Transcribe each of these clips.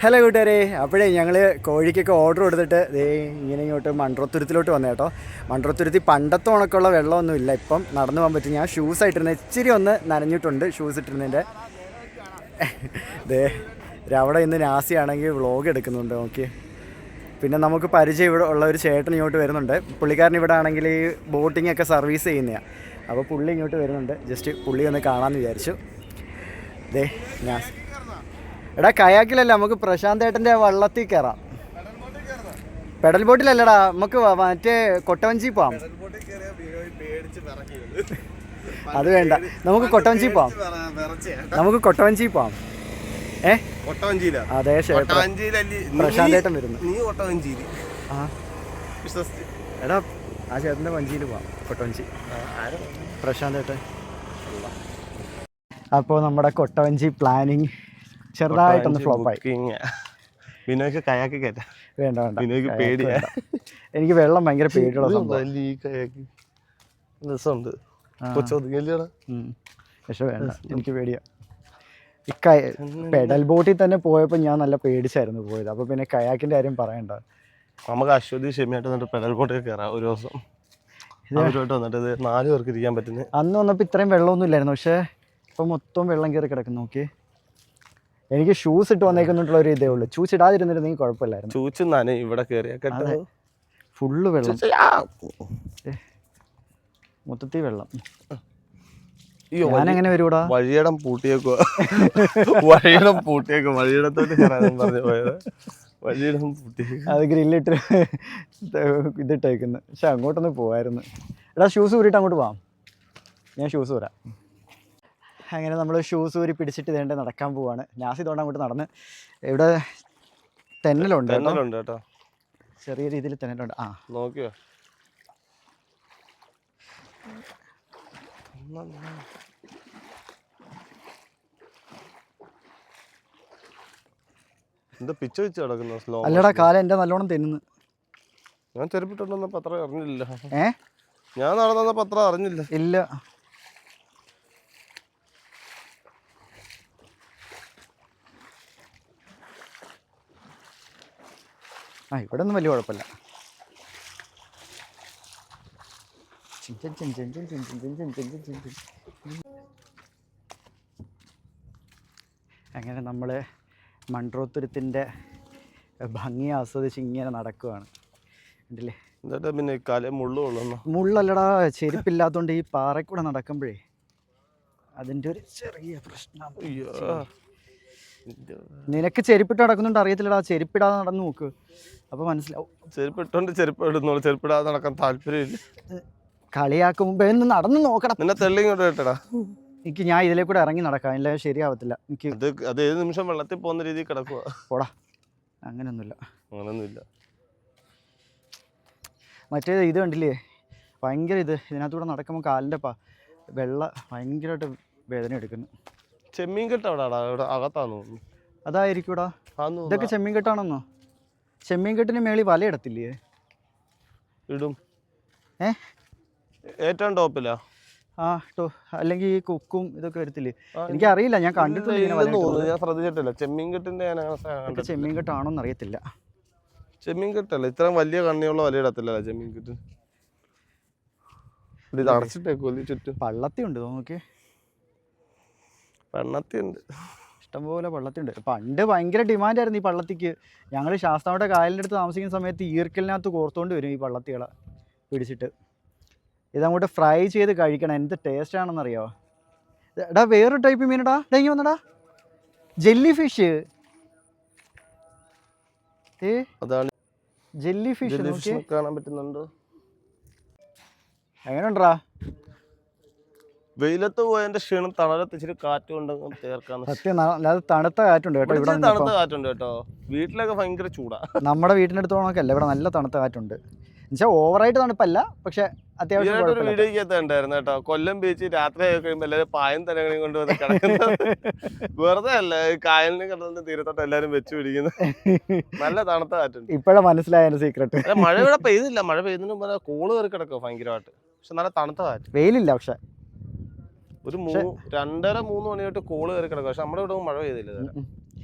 Hello കൂട്ടുകാരെ, അപ്പോഴേ ഞങ്ങൾ കോഴിക്കൊക്കെ ഓർഡർ കൊടുത്തിട്ട് ഇങ്ങനെ ഇങ്ങോട്ട് മൺട്രോത്തുരുത്തിലോട്ട് വന്നു കേട്ടോ. മൺട്രോത്തുരുത്തി പണ്ടത്തെ ഉണക്കുള്ള വെള്ളമൊന്നുമില്ല, ഇപ്പം നടന്നു പോകാൻ പറ്റും. ഞാൻ ഷൂസ് ആയിട്ടിരുന്നത് ഇച്ചിരി ഒന്ന് നനഞ്ഞിട്ടുണ്ട് ഷൂസ് ഇട്ടിരുന്നതിൻ്റെ. അവിടെ ഇന്ന് നാസിയാണെങ്കിൽ വ്ളോഗ് എടുക്കുന്നുണ്ട് നോക്കി. പിന്നെ നമുക്ക് പരിചയം ഇവിടെ ഉള്ള ഒരു ചേട്ടൻ ഇങ്ങോട്ട് വരുന്നുണ്ട്. പുള്ളിക്കാരൻ ഇവിടെ ആണെങ്കിൽ ഈ ബോട്ടിംഗ് ഒക്കെ സർവീസ് ചെയ്യുന്നതാണ്. അപ്പോൾ പുള്ളി ഇങ്ങോട്ട് വരുന്നുണ്ട്. ജസ്റ്റ് പുള്ളി ഒന്ന് കാണാമെന്ന് വിചാരിച്ചു. നാസി എടാ, കയാക്കിലല്ല, നമുക്ക് പ്രശാന്ത് ഏട്ടൻ്റെ വള്ളത്തിൽ കയറാം. പെഡൽ ബോട്ടിലല്ലടാ, നമുക്ക് മറ്റേ കൊട്ടവഞ്ചി പോവാം. അത് വേണ്ട, നമുക്ക് കൊട്ടവഞ്ചി പോവാം. നമുക്ക് കൊട്ടവഞ്ചി പോവാം. അതെ, പ്രശാന്ത് ഏട്ടൻ വരുന്നു. എടാ, ആ ചേട്ടൻ്റെ വഞ്ചിയിൽ പോവാം, കൊട്ടവഞ്ചി. പ്രശാന്ത് ഏട്ടൻ. അപ്പോൾ നമ്മുടെ കൊട്ടവഞ്ചി പ്ലാനിങ് ചെറുതായിട്ടൊന്ന് ഫ്ലോപ്പായി. വിനോയ്ക്ക് കയാക്കി കയറ്റാം. വേണ്ട വേണ്ട, വിനോയ്ക്ക് പേടിയാ. എനിക്ക് വെള്ളം ഭയങ്കര പേടിയുള്ള സംഭവം. രസമുണ്ട് പക്ഷെ വേണ്ട, എനിക്ക് പേടിയാ. പെഡൽ ബോട്ടിൽ തന്നെ പോയപ്പോൾ ഞാൻ നല്ല പേടിച്ചായിരുന്നു പോയത്. അപ്പോൾ പിന്നെ കയാക്കിൻ്റെ കാര്യം പറയണ്ട. നമുക്ക് അശ്വതി ക്ഷമയായിട്ട് വന്നിട്ട് പെഡൽ ബോട്ടിൽ കയറാം ഒരു ദിവസം. അവരുമായിട്ട് വന്നിട്ട് 4 പേർക്ക് ഇരിക്കാൻ പറ്റുന്നത്. അന്ന് വന്നപ്പോൾ ഇത്രയും വെള്ളമൊന്നും ഇല്ലായിരുന്നു, പക്ഷേ ഇപ്പം മൊത്തം വെള്ളം കയറി കിടക്കുന്നു. നോക്കി, എനിക്ക് ഷൂസ് ഇട്ട് വന്നേക്കുന്നുള്ള ഒരു ഇതേ ഉള്ളൂ. ഷൂസ് ഇടാതിരുന്നിരുന്നെങ്കിൽ കുഴപ്പമില്ലായിരുന്നു. ചൂച്ച് നാനേ ഇവിടെ കയറിയാ ഫുള്ള് വെള്ളം, മൊത്തത്തിൽ വെള്ളം. ഞാനെങ്ങനെ വരൂടാ? വഴിയിടം പൂട്ടിയേക്കുവാ. വഴിയിടത്തോട്ട് പറഞ്ഞു പോയത്. വഴിയിടം പൂട്ടിയേക്കും. അത് ഗ്രില്ലിട്ട് ഇതിട്ടേക്കുന്നു. പക്ഷെ അങ്ങോട്ടൊന്ന് പോവായിരുന്നു. എടാ, ഷൂസ് ഊരിയിട്ട് അങ്ങോട്ട് പോവാം. ഞാൻ ഷൂസ് ഊരാം. അങ്ങനെ നമ്മൾ ഷൂസ് ഊരി പിടിച്ചിട്ട് വേണ്ട നടക്കാൻ പോവാണ്. നാസി തോണ്ട് അങ്ങോട്ട് നടന്ന്. ഇവിടെ തെന്നലുണ്ട് കേട്ടോ, ചെറിയ രീതിയിൽ തെന്നലുണ്ട്. ആ, നോക്കിയോ? എന്താ പിച്ച വെച്ച് കിടക്കുന്നു? അല്ലടാ, കാലം എൻ്റെ നല്ലോണം തെന്നുന്നു. ഞാൻ ചെരുപ്പിട്ടുണ്ടെന്ന പത്രം അറിഞ്ഞില്ല. ഞാൻ നടന്ന പത്രം അറിഞ്ഞില്ല. ഇല്ല, ഇവിടെ ഒന്നും വലിയ കുഴപ്പമില്ല. അങ്ങനെ നമ്മൾ മൺട്രോത്തുരുത്തിൻ്റെ ഭംഗി ആസ്വദിച്ച് ഇങ്ങനെ നടക്കുവാണ്. ഉണ്ടല്ലേ? പിന്നെ കാലേ മുള്ളല്ലടാ, ചെരുപ്പില്ലാത്തതുകൊണ്ട് ഈ പാറക്കൂടെ നടക്കുമ്പോഴേ അതിൻ്റെ ഒരു ചെറിയ പ്രശ്നം. നിനക്ക് ചെരുപ്പിട്ട് നടക്കുന്നുണ്ട് അറിയത്തില്ലടാ. ചെരുപ്പിടാതെ നടന്നു നോക്ക്, അപ്പോൾ മനസ്സിലാവും. ചെരുപ്പിട്ടോണ്ട് ചെരുപ്പിടാതെ നടക്കാൻ താല്പര്യമില്ല. കളിയാക്കുമ്പോ നടന്നു നോക്കണം. നിന്നെ തെള്ളിങ്ങോട്ട് കേട്ടടാ. ഞാൻ ഇതിലേ കൂടെ ഇറങ്ങി നടക്കാം, ഇല്ല ശരിയാവത്തില്ല. എനിക്ക് അത് ഏത് നിമിഷം വെള്ളത്തിൽ പോകുന്ന രീതിയിൽ കിടക്കുക. പോടാ, അങ്ങനെയൊന്നുമില്ല. മറ്റേത് ഇത് കണ്ടില്ലേ, ഭയങ്കര ഇതിനകത്തൂടെ നടക്കുമ്പോൾ കാലിൻ്റെ വെള്ള ഭയങ്കരമായിട്ട് വേദന എടുക്കുന്നു. ചെമ്മീൻ കെട്ട് അവിടെ അകത്താന്ന് തോന്നുന്നു. അതായിരിക്കൂടാ. ഇതൊക്കെ ചെമ്മീൻ കെട്ടാണെന്നോ? ചെമ്മീൻ കെട്ടിന് മേളിൽ വലയിടത്തില്ലേ? ഇടും. ഏറ്റവും ടോപ്പിലാ. അല്ലെങ്കിൽ ഈ കുക്കും ഇതൊക്കെ വരത്തില്ലേ? എനിക്കറിയില്ല, ഞാൻ കണ്ടിട്ടില്ല. ഞാൻ ശ്രദ്ധിച്ചിട്ടില്ല. ചെമ്മീൻ കെട്ടിന്റെ ചെമ്മീൻ കെട്ടാണോന്ന് അറിയത്തില്ല. ചെമ്മീൻ കെട്ടല്ല, ഇത്രയും വലിയ കണ്ണിയുള്ള വലയിടത്തില്ല ചെമ്മീൻ കെട്ട്. ഇത് അടച്ചിട്ടേക്കോ ചുറ്റും? പള്ളത്തി ഉണ്ട് നോക്കി. പള്ളത്തിയുണ്ട്, ഇഷ്ടംപോലെ പള്ളത്തിയുണ്ട്. പണ്ട് ഭയങ്കര ഡിമാൻഡായിരുന്നു ഈ പള്ളത്തിക്ക്. ഞങ്ങൾ ശാസ്താവിടെ കായലിൻ്റെ അടുത്ത് താമസിക്കുന്ന സമയത്ത് ഈർക്കലിനകത്ത് കോർത്തുകൊണ്ട് വരും ഈ പള്ളത്തികളെ പിടിച്ചിട്ട്. ഇതങ്ങോട്ട് ഫ്രൈ ചെയ്ത് കഴിക്കണം, എന്ത് ടേസ്റ്റ് ആണെന്നറിയാമോ? എടാ, വേറൊരു ടൈപ്പ് മീനടാ. ഇങ്ങി വന്നടാ, ജെല്ലി ഫിഷ്. ജെല്ലി ഫിഷ് കാണാൻ പറ്റുന്നുണ്ടോ? എങ്ങനെയുണ്ടാ? വെയിലത്ത് പോയതിന്റെ ക്ഷീണം തണലത്ത് ഇച്ചിരി കാറ്റുണ്ടെങ്കിൽ തീർക്കാന്ന്. സത്യം, അത് തണുത്ത കാറ്റുണ്ട് കേട്ടോ. ഇവിടെ തണുത്ത കാറ്റുണ്ട് കേട്ടോ. വീട്ടിലൊക്കെ ഭയങ്കര ചൂടാ. നമ്മുടെ വീട്ടിൻ്റെ അടുത്ത് പോകണമൊക്കെ ഇവിടെ നല്ല തണുത്ത കാറ്റുണ്ട്. എന്നുവെച്ചാൽ ഓവറായിട്ട് തണുപ്പല്ല, പക്ഷെ അത്യാവശ്യം. വീഡിയോക്കകത്ത് ഉണ്ടായിരുന്നു കേട്ടോ, കൊല്ലം ബീച്ച് രാത്രി ആയി കഴിയുമ്പോൾ എല്ലാവരും പായം തലകണി കൊണ്ടുവന്ന് കിടക്കുന്നത്. വെറുതെ അല്ല, കായലിന് കടലിന് തീരത്തോട്ട് എല്ലാവരും വെച്ച് പിടിക്കുന്നത്. നല്ല തണുത്ത കാറ്റുണ്ട്. ഇപ്പോഴാ മനസ്സിലായ സീക്രട്ട്. മഴ ഇവിടെ പെയ്തില്ല. മഴ പെയ്യുന്നതിന് മുമ്പ് കോള് കയറി കിടക്കുക ഭയങ്കരമായിട്ട്. പക്ഷെ നല്ല തണുത്ത കാറ്റ്. വെയിലില്ല, പക്ഷെ ഒരു 2:30-3 മണി തൊട്ട് കോള് കയറി കിടക്കുക. പക്ഷെ നമ്മുടെ ഇവിടെ മഴ പെയ്തില്ല.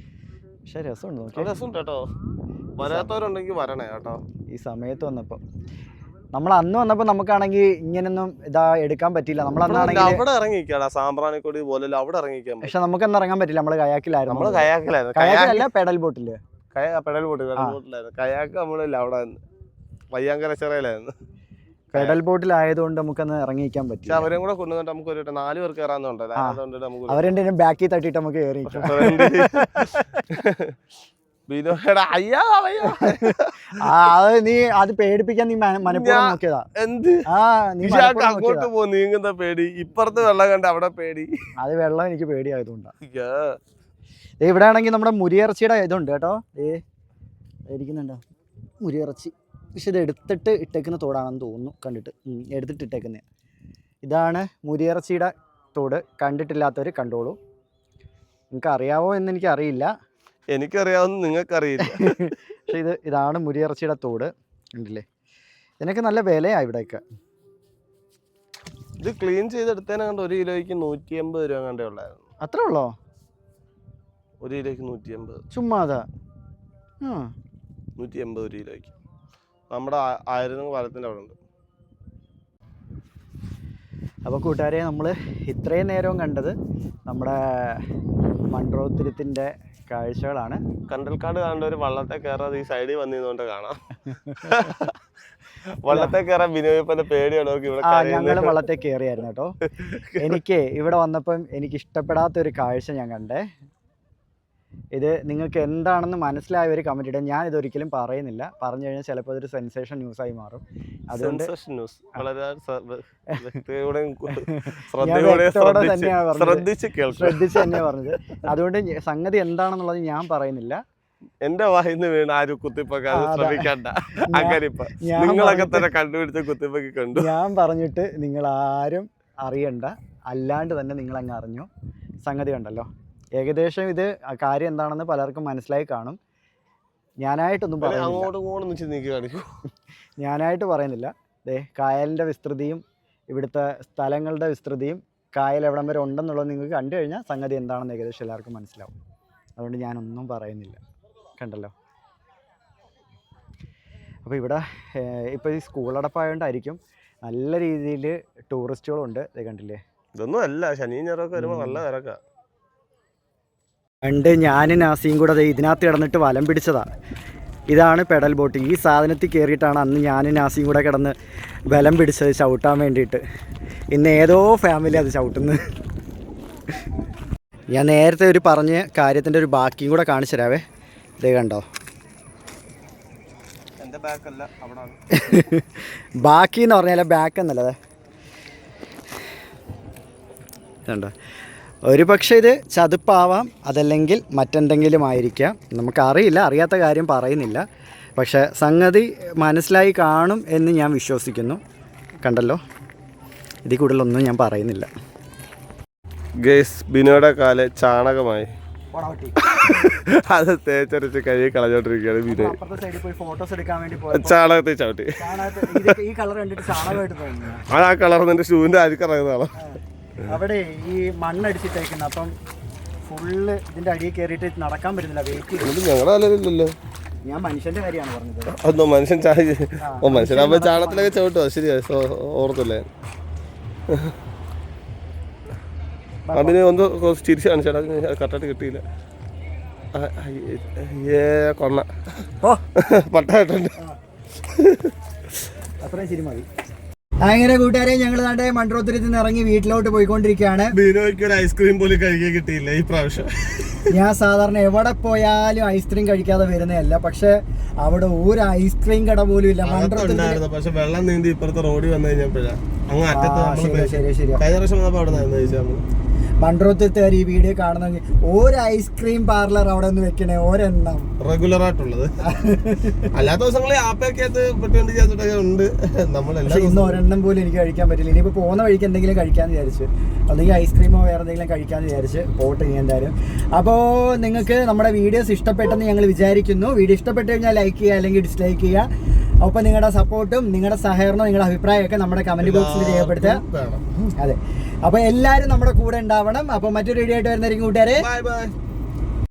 പക്ഷെ രസമുണ്ട് നോക്കി. രസമുണ്ട് കേട്ടോ. വരാത്തവരുണ്ടെങ്കിൽ വരണേ കേട്ടോ. ഈ സമയത്ത് വന്നപ്പോൾ നമ്മൾ അന്ന് വന്നപ്പോൾ നമുക്കാണെങ്കിൽ ഇങ്ങനൊന്നും ഇതാ എടുക്കാൻ പറ്റില്ല. നമ്മൾ അന്നാണെങ്കിൽ അവിടെ ഇറങ്ങിക്കാടാ, സാമ്പ്രാണിക്കൊടി പോലെ അവിടെ ഇറങ്ങിക്കാൻ. പക്ഷെ നമുക്കൊന്നും ഇറങ്ങാൻ പറ്റില്ല, നമ്മൾ കയാക്കിലായിരുന്നു. നമ്മള് കയാക്കിലായിരുന്നു. കയാക്കിലല്ല, പെഡൽ ബോട്ടില്. പെഡൽ ബോട്ടിലായിരുന്നു. കയാക്ക് നമ്മളില്ല, അവിടെ വയ്യാങ്കര ചിറയിലായിരുന്നു. പെഡൽ ബോട്ടിലായതുകൊണ്ട് നമുക്കൊന്ന് ഇറങ്ങിക്കാൻ പറ്റില്ല. അവരും കൂടെ കൊണ്ടുവന്നിട്ട് നമുക്ക് ഒരു 4 പേർക്ക് കയറാന്നുണ്ടല്ലോ. അവരെന്റെ ബാക്കിൽ തട്ടിട്ട് നമുക്ക് കയറി. നീ അത് പേടിപ്പിക്കാൻ നീ മനഃപൂർവ്വം നോക്കിയതാ. എന്ത് അങ്ങോട്ട് പോ, നീങ്ങുന്ന പേടി, ഇപ്പുറത്ത് വെള്ളം കണ്ട അവിടെ പേടി. അത് വെള്ളം എനിക്ക് പേടിയായതുകൊണ്ടാ. ഇവിടെ ആണെങ്കിൽ നമ്മുടെ മുരിയിറച്ചിയുടെ ഇതുണ്ട് കേട്ടോ. ഇരിക്കുന്നുണ്ടോ മുരിയിറച്ചി? പക്ഷെ ഇത് എടുത്തിട്ട് ഇട്ടേക്കുന്ന തോടാണെന്ന് തോന്നുന്നു, കണ്ടിട്ട് എടുത്തിട്ട് ഇട്ടേക്കുന്നത്. ഇതാണ് മുരിയിറച്ചിയുടെ തോട്. കണ്ടിട്ടില്ലാത്തവർ കണ്ടോളൂ. നിങ്ങൾക്ക് അറിയാവോ എന്ന് എനിക്കറിയില്ല. എനിക്കറിയാവുന്ന നിങ്ങൾക്കറിയില്ല. പക്ഷെ ഇതാണ് മുരിയിറച്ചിയുടെ തോട്. ഉണ്ടല്ലേ, ഇതിനൊക്കെ നല്ല വിലയാണ് ഇവിടെയൊക്കെ. ഇത് ക്ലീൻ ചെയ്തെടുത്തതിനെ കണ്ട് 1 കിലോയ്ക്ക് 180 രൂപ കണ്ടേ ഉള്ളായിരുന്നു. അത്രേ ഉള്ളോ? 1 കിലോയ്ക്ക് 180. ചുമ്മാതാ? 180 1 കിലോയ്ക്ക്. നമ്മുടെ 1000 പാലത്തിൻ്റെ അവിടെ ഉണ്ട്. അപ്പോൾ കൂട്ടുകാരെ, നമ്മൾ ഇത്രയും നേരവും കണ്ടത് നമ്മുടെ മൺട്രോത്തുരുത്തിൻ്റെ കാഴ്ചകളാണ്. കണ്ടൽക്കാട് കാണേണ്ട ഒരു വള്ളത്തെ കയറാതെ ഈ സൈഡിൽ വന്നിരുന്നോണ്ട് കാണാം. വള്ളത്തെ കയറാൻ ബിനോയിപ്പന്റെ പേടിയുള്ളവർക്ക് ഇവിടെ. ഞങ്ങൾ വള്ളത്തെ കയറിയായിരുന്നു കേട്ടോ. എനിക്ക് ഇവിടെ വന്നപ്പം എനിക്ക് ഇഷ്ടപ്പെടാത്ത ഒരു കാഴ്ച ഞാൻ കണ്ടേ. ഇത് നിങ്ങൾക്ക് എന്താണെന്ന് മനസ്സിലായവർ കമന്റ് ഇടുക. ഞാൻ ഇതൊരിക്കലും പറയുന്നില്ല, പറഞ്ഞു കഴിഞ്ഞാൽ ചിലപ്പോൾ ഇതൊരു സെൻസേഷൻ ന്യൂസായി മാറും. അതുകൊണ്ട് ശ്രദ്ധിച്ച് തന്നെയാണ് പറഞ്ഞത്. അതുകൊണ്ട് സംഗതി എന്താണെന്നുള്ളത് ഞാൻ പറയുന്നില്ല. എന്റെ വായിന്ന് വീണ് ആരും കുത്തിപ്പൊക്കെ ശ്രമിക്കണ്ട. നിങ്ങളൊക്കെ തന്നെ കണ്ടുപിടിച്ച കുത്തിപ്പൊക്കെ കണ്ടു. ഞാൻ പറഞ്ഞിട്ട് നിങ്ങൾ ആരും അറിയണ്ട, അല്ലാണ്ട് തന്നെ നിങ്ങൾ അങ്ങ് അറിഞ്ഞു. സംഗതി കണ്ടല്ലോ. ഏകദേശം ഇത് കാര്യം എന്താണെന്ന് പലർക്കും മനസ്സിലായി കാണും. ഞാനായിട്ടൊന്നും ഞാനായിട്ട് പറയുന്നില്ല. കായലിൻ്റെ വിസ്തൃതിയും ഇവിടുത്തെ സ്ഥലങ്ങളുടെ വിസ്തൃതിയും കായൽ എവിടം വരെ ഉണ്ടെന്നുള്ളത് നിങ്ങൾക്ക് കണ്ടു കഴിഞ്ഞാൽ സംഗതി എന്താണെന്ന് ഏകദേശം എല്ലാവർക്കും മനസ്സിലാവും. അതുകൊണ്ട് ഞാനൊന്നും പറയുന്നില്ല. കണ്ടല്ലോ. അപ്പോൾ ഇവിടെ ഇപ്പോൾ ഈ സ്കൂളടപ്പായതുകൊണ്ടായിരിക്കും നല്ല രീതിയിൽ ടൂറിസ്റ്റുകളുണ്ട്. ഇത് കണ്ടില്ലേ? ഇതൊന്നും അല്ല, ശനി ഞായറൊക്കെ വരുമ്പോൾ നല്ല തിരക്കാ. പണ്ട് ഞാനും നാസിയും കൂടെ ഇതിനകത്ത് കിടന്നിട്ട് വലം പിടിച്ചതാ. ഇതാണ് പെഡൽ ബോട്ട്. ഈ സാധനത്തിൽ കയറിയിട്ടാണ് അന്ന് ഞാനും നാസിയും കൂടെ കിടന്ന് ബലം പിടിച്ചത് ചവിട്ടാൻ വേണ്ടിയിട്ട്. ഇന്ന് ഏതോ ഫാമിലി അത് ചവിട്ടുന്നു. ഞാൻ നേരത്തെ ഒരു പറഞ്ഞ കാര്യത്തിൻ്റെ ഒരു ബാക്കിയും കൂടെ കാണിച്ചു തരാവേ. ഇതേ കണ്ടോ? ബാക്കി എന്ന് പറഞ്ഞാൽ ബാക്ക് എന്നല്ലേ കണ്ടോ? ഒരു പക്ഷേ ഇത് ചതുപ്പാവാം, അതല്ലെങ്കിൽ മറ്റെന്തെങ്കിലും ആയിരിക്കാം. നമുക്കറിയില്ല, അറിയാത്ത കാര്യം പറയുന്നില്ല. പക്ഷേ സംഗതി മനസ്സിലായി കാണും എന്ന് ഞാൻ വിശ്വസിക്കുന്നു. കണ്ടല്ലോ, ഇതിൽ കൂടുതലൊന്നും ഞാൻ പറയുന്നില്ല. ഗൈസ്, ബിനോയുടെ കാല് ചാണകമായി. അത് തേച്ചരച്ച് കഴുകി കളഞ്ഞോണ്ടിരിക്കുകയാണ് ബിനോ. ചാണകത്തിൽ ചവിട്ടി. അത് ആ കളർ നിന്റെ ഷൂവിന്റെ അരിക്കറിയുന്നതാണോ? അവിടെ ഈ മണ്ണടിച്ചിട്ടേക്കുന്ന, അപ്പം ഫുള്ള് ഇതിന്റെ അടിയിൽ കയറിയിട്ട് നടക്കാൻ പറ്റുന്നില്ല. വെയിറ്റ് ഞങ്ങളല്ലോ. ഞാൻ മനുഷ്യന്റെ കാര്യമാണ് പറഞ്ഞത്. അതോ മനുഷ്യൻ മനുഷ്യനാകുമ്പോ ചാണകത്തിലൊക്കെ ചവിട്ടോ? ശരിയാ, ഓർത്തില്ലേ? അതിന് ഒന്ന് ചിരിച്ച് കാണിച്ചാൽ കറക്റ്റായിട്ട് കിട്ടിയില്ല. കൊണ്ണ പട്ടായിട്ടുണ്ട്. അത്രയും ശരി മതി. അങ്ങനെ കൂട്ടുകാരെ, ഞങ്ങൾ നാട്ടെ മൺട്രോത്തുരുത്തിൽ നിന്ന് ഇറങ്ങി വീട്ടിലോട്ട് പോയിക്കൊണ്ടിരിക്കുകയാണ്. ബിനോയ്ക്ക് ഒരു ഐസ്ക്രീം പോലും കഴിക്കാൻ കിട്ടിയില്ല ഈ പ്രാവശ്യം. ഞാൻ സാധാരണ എവിടെ പോയാലും ഐസ്ക്രീം കഴിക്കാതെ വരുന്നതല്ല, പക്ഷെ അവിടെ ഒരു ഐസ്ക്രീം കട പോലും ഇല്ല മൺട്രോത്തുരുത്തിൽ. പക്ഷെ വെള്ളം നീന്തി ഇപ്പുറത്തെ റോഡിൽ വന്നു കഴിഞ്ഞപ്പോഴാ അങ്ങ് ശരി ശരി കഴിഞ്ഞ പ്രാവശ്യം വന്നപ്പോ അവിടെ നിന്ന് ചോദിച്ചാൽ മൺട്രോത്തുരുത്തുകാർ ഈ വീഡിയോ കാണുന്നെങ്കിൽ ഒരു ഐസ്ക്രീം പാർലർ അവിടെ ഒന്ന് വെക്കണേ, ഒരെണ്ണം റെഗുലർ ആയിട്ടുള്ളത്. അല്ലാത്ത ദിവസങ്ങളിൽ ആപ്പയൊക്കെ ഉണ്ട്. പക്ഷെ ഇന്ന് ഒരെണ്ണം പോലും എനിക്ക് കഴിക്കാൻ പറ്റില്ല. ഇനിയിപ്പോൾ പോകുന്ന വഴിക്ക് എന്തെങ്കിലും കഴിക്കാമെന്ന് വിചാരിച്ച്, അല്ലെങ്കിൽ ഐസ്ക്രീമോ വേറെ എന്തെങ്കിലും കഴിക്കാമെന്ന് വിചാരിച്ച് പോട്ടെ ഇനി എന്തായാലും. അപ്പോൾ നിങ്ങൾക്ക് നമ്മുടെ വീഡിയോസ് ഇഷ്ടപ്പെട്ടെന്ന് ഞങ്ങൾ വിചാരിക്കുന്നു. വീഡിയോ ഇഷ്ടപ്പെട്ട് കഴിഞ്ഞാൽ ലൈക്ക് ചെയ്യുക, അല്ലെങ്കിൽ ഡിസ്ലൈക്ക് ചെയ്യുക. ഒപ്പം നിങ്ങളുടെ സപ്പോർട്ടും നിങ്ങളുടെ സഹകരണവും നിങ്ങളുടെ അഭിപ്രായമൊക്കെ നമ്മുടെ കമന്റ് ബോക്സിൽ രേഖപ്പെടുത്തുക. അതെ, അപ്പോൾ എല്ലാവരും നമ്മുടെ കൂടെ ഉണ്ടാവണം. അപ്പോൾ മറ്റൊരു വീഡിയോ ആയിട്ട് വരുന്നതായിരിക്കും കൂട്ടുകാരെ. Bye bye.